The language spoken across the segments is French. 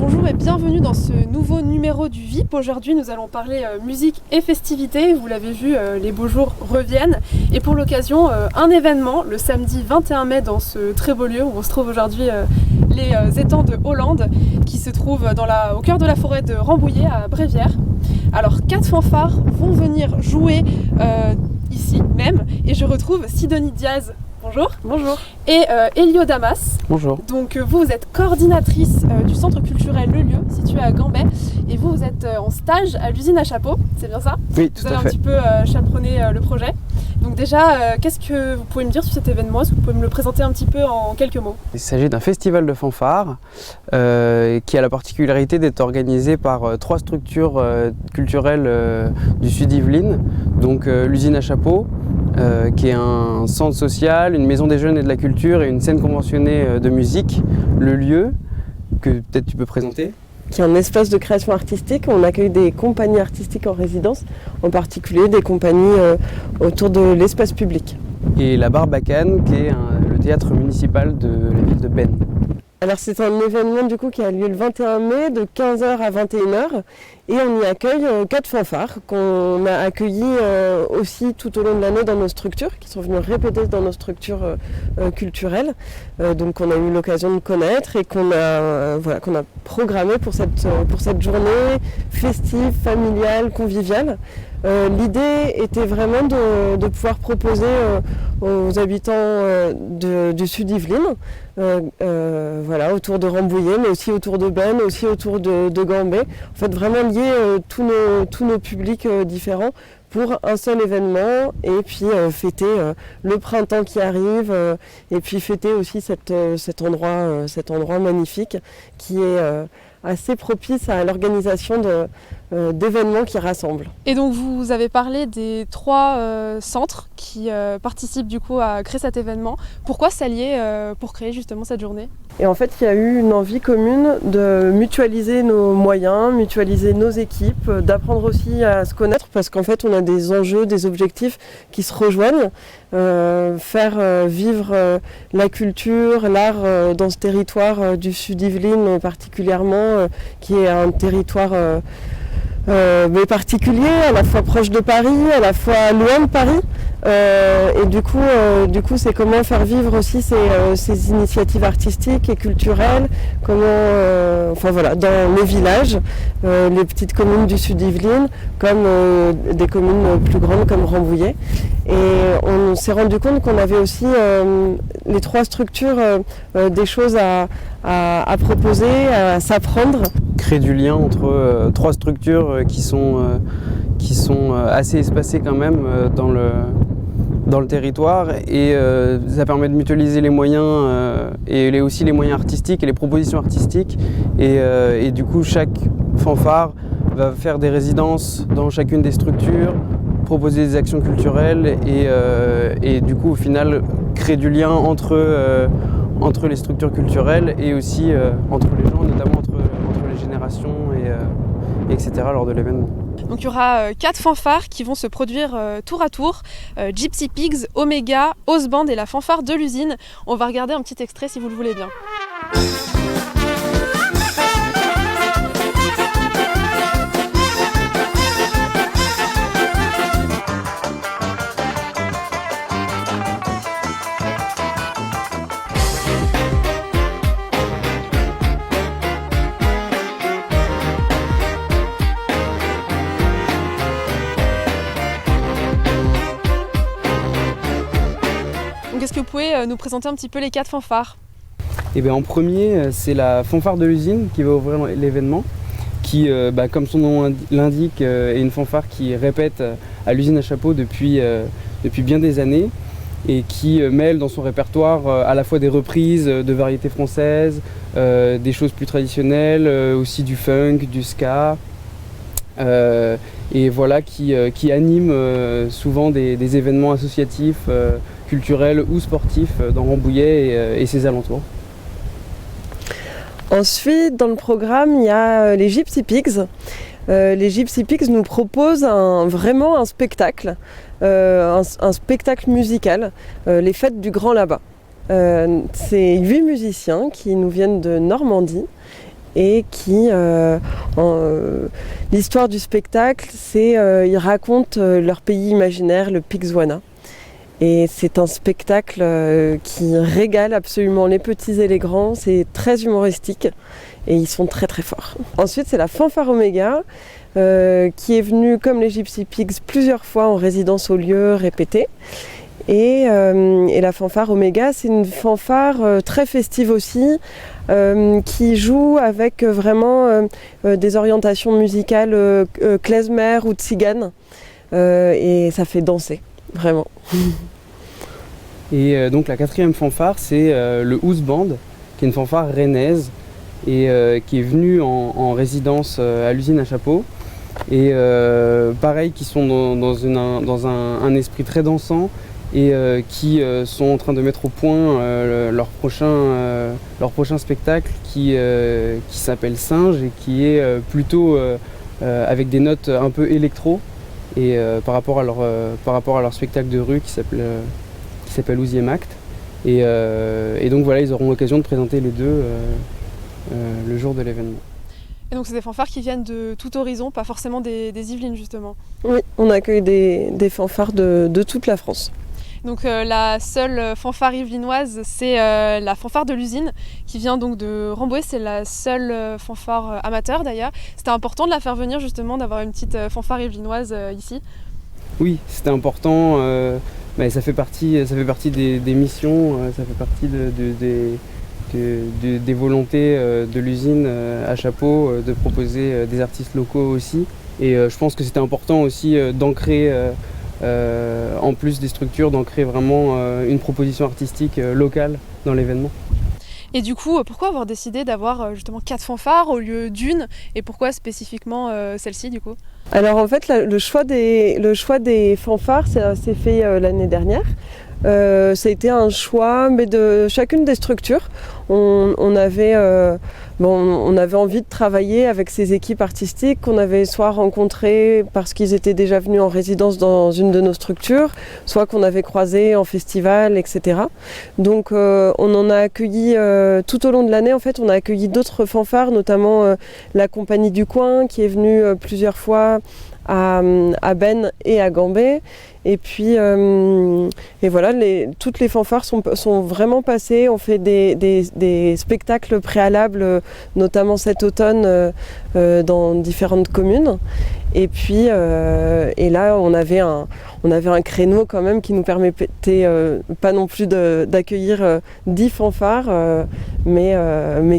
Bonjour et bienvenue dans ce nouveau numéro du VIP. Aujourd'hui nous allons parler musique et festivités. Vous l'avez vu, les beaux jours reviennent. Et pour l'occasion, un événement le samedi 21 mai dans ce très beau lieu où on se trouve aujourd'hui, les étangs de Hollande, qui se trouvent au cœur de la forêt de Rambouillet à Brévières. Alors 4 fanfares vont venir jouer ici même et je retrouve Sidonie Diaz. Bonjour. Bonjour. Et Elio Damas. Bonjour. Donc vous êtes coordinatrice du centre culturel Le Lieu, situé à Gambais, et vous êtes en stage à l'usine à chapeaux, c'est bien ça? Oui, tout à fait. Vous avez un petit peu chaperonné le projet. Donc déjà, qu'est-ce que vous pouvez me dire sur cet événement? Est-ce que vous pouvez me le présenter un petit peu en quelques mots? Il s'agit d'un festival de fanfare qui a la particularité d'être organisé par 3 structures culturelles du Sud-Yvelines, donc l'usine à chapeaux, qui est un centre social, une maison des jeunes et de la culture et une scène conventionnée de musique, Le Lieu, que peut-être tu peux présenter. Qui est un espace de création artistique. On accueille des compagnies artistiques en résidence, en particulier des compagnies autour de l'espace public. Et la Barbacane, qui est le théâtre municipal de la ville de Benne. Alors c'est un événement du coup qui a lieu le 21 mai de 15h à 21h et on y accueille 4 fanfares qu'on a accueillis aussi tout au long de l'année dans nos structures, qui sont venus répéter dans nos structures culturelles, donc on a eu l'occasion de connaître et qu'on a programmé pour cette journée festive, familiale, conviviale. L'idée était vraiment de pouvoir proposer aux habitants du Sud-Yvelines, autour de Rambouillet, mais aussi autour de Benne, aussi autour de Gambais. En fait, vraiment lier tous nos publics différents pour un seul événement et puis fêter le printemps qui arrive et puis fêter aussi cet endroit magnifique qui est assez propice à l'organisation d'événements qui rassemblent. Et donc vous avez parlé des 3 centres qui participent du coup à créer cet événement. Pourquoi s'allier pour créer justement cette journée? Et en fait, il y a eu une envie commune de mutualiser nos moyens, mutualiser nos équipes, d'apprendre aussi à se connaître parce qu'en fait, on a des enjeux, des objectifs qui se rejoignent. Faire vivre la culture, l'art dans ce territoire du Sud-Yvelines particulièrement, qui est un territoire mais particulier, à la fois proche de Paris, à la fois loin de Paris. Et du coup, c'est comment faire vivre aussi ces initiatives artistiques et culturelles, dans les villages, les petites communes du Sud-Yvelines, comme des communes plus grandes comme Rambouillet. Et on s'est rendu compte qu'on avait aussi les 3 structures des choses à proposer, à s'apprendre. Créer du lien entre 3 structures qui sont assez espacées quand même dans le territoire et ça permet de mutualiser les moyens et aussi les moyens artistiques et les propositions artistiques et du coup chaque fanfare va faire des résidences dans chacune des structures, proposer des actions culturelles et du coup au final créer du lien entre les structures culturelles et aussi entre les gens, notamment entre les générations etc. lors de l'événement. Donc il y aura 4 fanfares qui vont se produire tour à tour, Gypsy Pigs, Omega, Osband et la fanfare de l'usine. On va regarder un petit extrait si vous le voulez bien. Donc est-ce que vous pouvez nous présenter un petit peu les 4 fanfares? Et bien en premier, c'est la fanfare de l'usine qui va ouvrir l'événement, qui, comme son nom l'indique, est une fanfare qui répète à l'usine à chapeaux depuis bien des années et qui mêle dans son répertoire à la fois des reprises de variétés françaises, des choses plus traditionnelles, aussi du funk, du ska. Et voilà, qui anime souvent des événements associatifs, culturels ou sportifs dans Rambouillet et ses alentours. Ensuite, dans le programme, il y a les Gypsy Pigs. Les Gypsy Pigs nous proposent vraiment un spectacle, un spectacle musical, les fêtes du Grand Labat. C'est 8 musiciens qui nous viennent de Normandie et qui, l'histoire du spectacle, c'est ils racontent leur pays imaginaire, le Pixwana. Et c'est un spectacle qui régale absolument les petits et les grands, c'est très humoristique et ils sont très très forts. Ensuite c'est la Fanfare Oméga qui est venue comme les Gypsy Pigs plusieurs fois en résidence au lieu répété. Et la Fanfare Oméga, c'est une fanfare très festive aussi, qui joue avec vraiment des orientations musicales klezmer ou tzigane, et ça fait danser, vraiment. Et donc la quatrième fanfare, c'est le House Band, qui est une fanfare rennaise et qui est venue en résidence à l'usine à Chapeau. Et pareil, qui sont dans un esprit très dansant et qui sont en train de mettre au point leur prochain spectacle qui s'appelle Singe et qui est plutôt avec des notes un peu électro et par rapport à leur spectacle de rue qui s'appelle 12e acte. Et donc voilà, ils auront l'occasion de présenter les deux le jour de l'événement. Et donc c'est des fanfares qui viennent de tout horizon, pas forcément des Yvelines justement. Oui, on accueille des fanfares de toute la France. Donc la seule fanfare yvelinoise, c'est la fanfare de l'usine qui vient donc de Rambouillet. C'est la seule fanfare amateur d'ailleurs. C'était important de la faire venir justement, d'avoir une petite fanfare yvelinoise ici. Oui, c'était important. Ça fait partie des missions, ça fait partie des volontés de l'usine à Chapeau de proposer des artistes locaux aussi. Et je pense que c'était important aussi d'ancrer en plus des structures, d'ancrer vraiment une proposition artistique locale dans l'événement. Et du coup, pourquoi avoir décidé d'avoir justement 4 fanfares au lieu d'une, et pourquoi spécifiquement celle-ci du coup? Alors en fait, le choix des fanfares, ça s'est fait l'année dernière. Ça a été un choix mais de chacune des structures. On avait envie de travailler avec ces équipes artistiques qu'on avait soit rencontrées parce qu'ils étaient déjà venus en résidence dans une de nos structures, soit qu'on avait croisé en festival, etc. Donc on en a accueilli tout au long de l'année. En fait, on a accueilli d'autres fanfares, notamment la Compagnie du Coin qui est venue plusieurs fois à Ben et à Gambé. Et puis et voilà, toutes les fanfares sont vraiment passées. On fait des spectacles préalables, notamment cet automne dans différentes communes. Et puis et là on avait un créneau quand même qui nous permettait pas non plus d'accueillir 10 fanfares, mais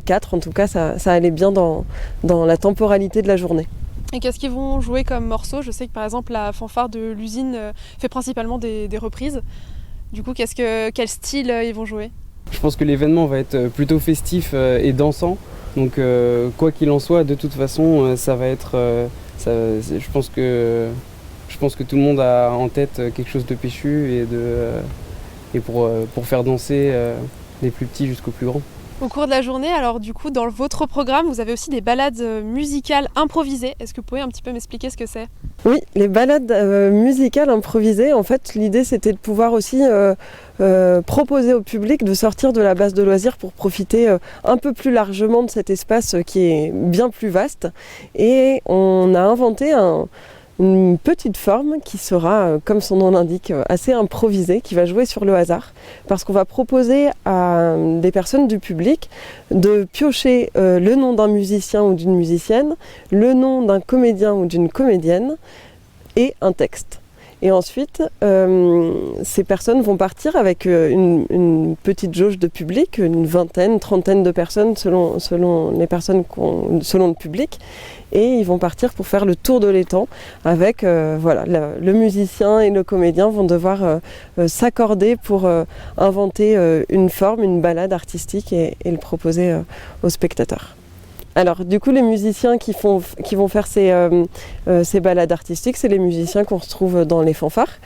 4 en tout cas, ça allait bien dans la temporalité de la journée. Et qu'est-ce qu'ils vont jouer comme morceaux? Je sais que par exemple la fanfare de l'usine fait principalement des reprises. Du coup, quel style ils vont jouer? Je pense que l'événement va être plutôt festif et dansant. Donc quoi qu'il en soit, de toute façon, ça va être... je pense que tout le monde a en tête quelque chose de péchu et pour faire danser les plus petits jusqu'aux plus grands. Au cours de la journée, alors du coup, dans votre programme, vous avez aussi des balades musicales improvisées. Est-ce que vous pouvez un petit peu m'expliquer ce que c'est? Oui, les balades musicales improvisées, en fait, l'idée c'était de pouvoir aussi proposer au public de sortir de la base de loisirs pour profiter un peu plus largement de cet espace qui est bien plus vaste. Et on a inventé une petite forme qui sera, comme son nom l'indique, assez improvisée, qui va jouer sur le hasard, parce qu'on va proposer à des personnes du public de piocher le nom d'un musicien ou d'une musicienne, le nom d'un comédien ou d'une comédienne et un texte. Et ensuite, ces personnes vont partir avec une petite jauge de public, une vingtaine, trentaine de personnes selon les personnes, selon le public. Et ils vont partir pour faire le tour de l'étang avec le musicien et le comédien vont devoir s'accorder pour inventer une forme, une balade artistique et le proposer aux spectateurs. Alors du coup les musiciens qui vont faire ces balades artistiques, c'est les musiciens qu'on retrouve dans les fanfares.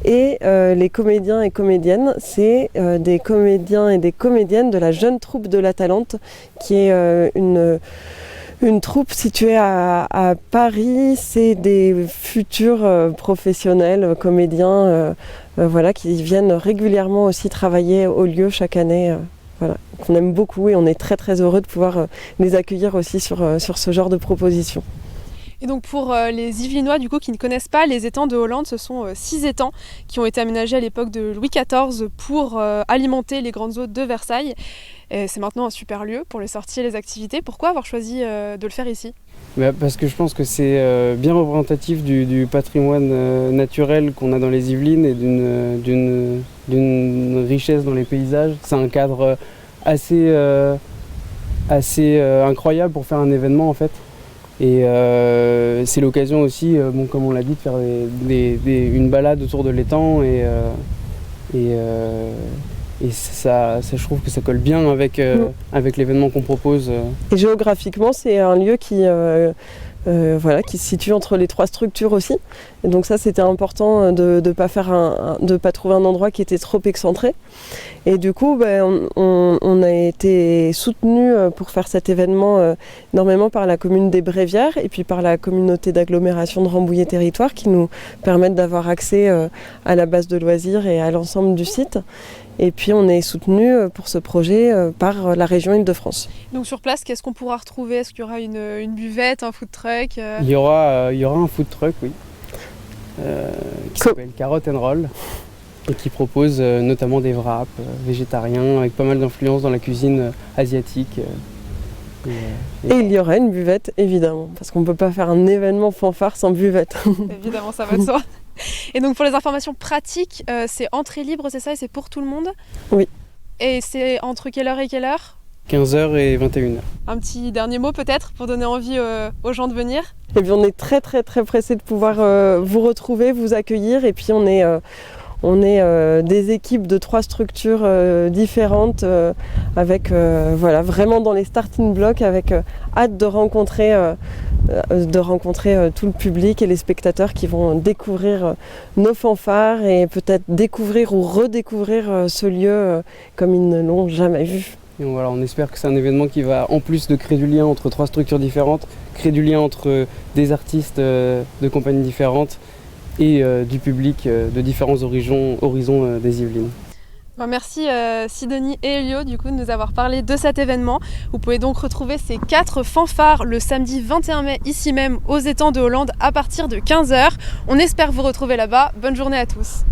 Et les comédiens et comédiennes, c'est des comédiens et des comédiennes de la jeune troupe de la Talente, qui est une troupe située à Paris. C'est des futurs professionnels, comédiens qui viennent régulièrement aussi travailler au lieu chaque année voilà, qu'on aime beaucoup et on est très très heureux de pouvoir les accueillir aussi sur ce genre de propositions. Et donc pour les Yvelinois du coup qui ne connaissent pas les étangs de Hollande, ce sont 6 étangs qui ont été aménagés à l'époque de Louis XIV pour alimenter les grandes eaux de Versailles. Et c'est maintenant un super lieu pour les sorties et les activités. Pourquoi avoir choisi de le faire ici ? Parce que je pense que c'est bien représentatif du patrimoine naturel qu'on a dans les Yvelines et d'une richesse dans les paysages. C'est un cadre assez incroyable pour faire un événement en fait. Et c'est l'occasion aussi, comme on l'a dit, de faire une balade autour de l'étang et ça, je trouve que ça colle bien avec l'événement qu'on propose. Et géographiquement, c'est un lieu qui se situe entre les 3 structures aussi. Et donc ça, c'était important de ne pas trouver un endroit qui était trop excentré. Et du coup, on a été soutenu pour faire cet événement énormément par la commune des Bréviaires et puis par la communauté d'agglomération de Rambouillet Territoire qui nous permettent d'avoir accès à la base de loisirs et à l'ensemble du site. Et puis on est soutenu pour ce projet par la région Île-de-France. Donc sur place, qu'est-ce qu'on pourra retrouver ? Est-ce qu'il y aura une buvette, un food truck Il y aura un food truck, oui, qui s'appelle Carotte and Roll et qui propose notamment des wraps végétariens avec pas mal d'influences dans la cuisine asiatique. Et il y aura une buvette, évidemment, parce qu'on ne peut pas faire un événement fanfare sans buvette. Évidemment, ça va de soi. Et donc pour les informations pratiques, c'est entrée libre, c'est ça, et c'est pour tout le monde ? Oui. Et c'est entre quelle heure et quelle heure ? 15h et 21h. Un petit dernier mot peut-être pour donner envie aux gens de venir ? Et puis on est très très très pressés de pouvoir vous retrouver, vous accueillir, et puis on est des équipes de 3 structures différentes avec vraiment dans les starting blocks avec hâte de rencontrer tout le public et les spectateurs qui vont découvrir nos fanfares et peut-être découvrir ou redécouvrir ce lieu comme ils ne l'ont jamais vu. Et on espère que c'est un événement qui va, en plus de créer du lien entre 3 structures différentes, créer du lien entre des artistes de compagnies différentes et du public de différents horizons des Yvelines. Merci Sidonie et Elio de nous avoir parlé de cet événement. Vous pouvez donc retrouver ces 4 fanfares le samedi 21 mai ici même aux étangs de Hollande à partir de 15h. On espère vous retrouver là-bas. Bonne journée à tous.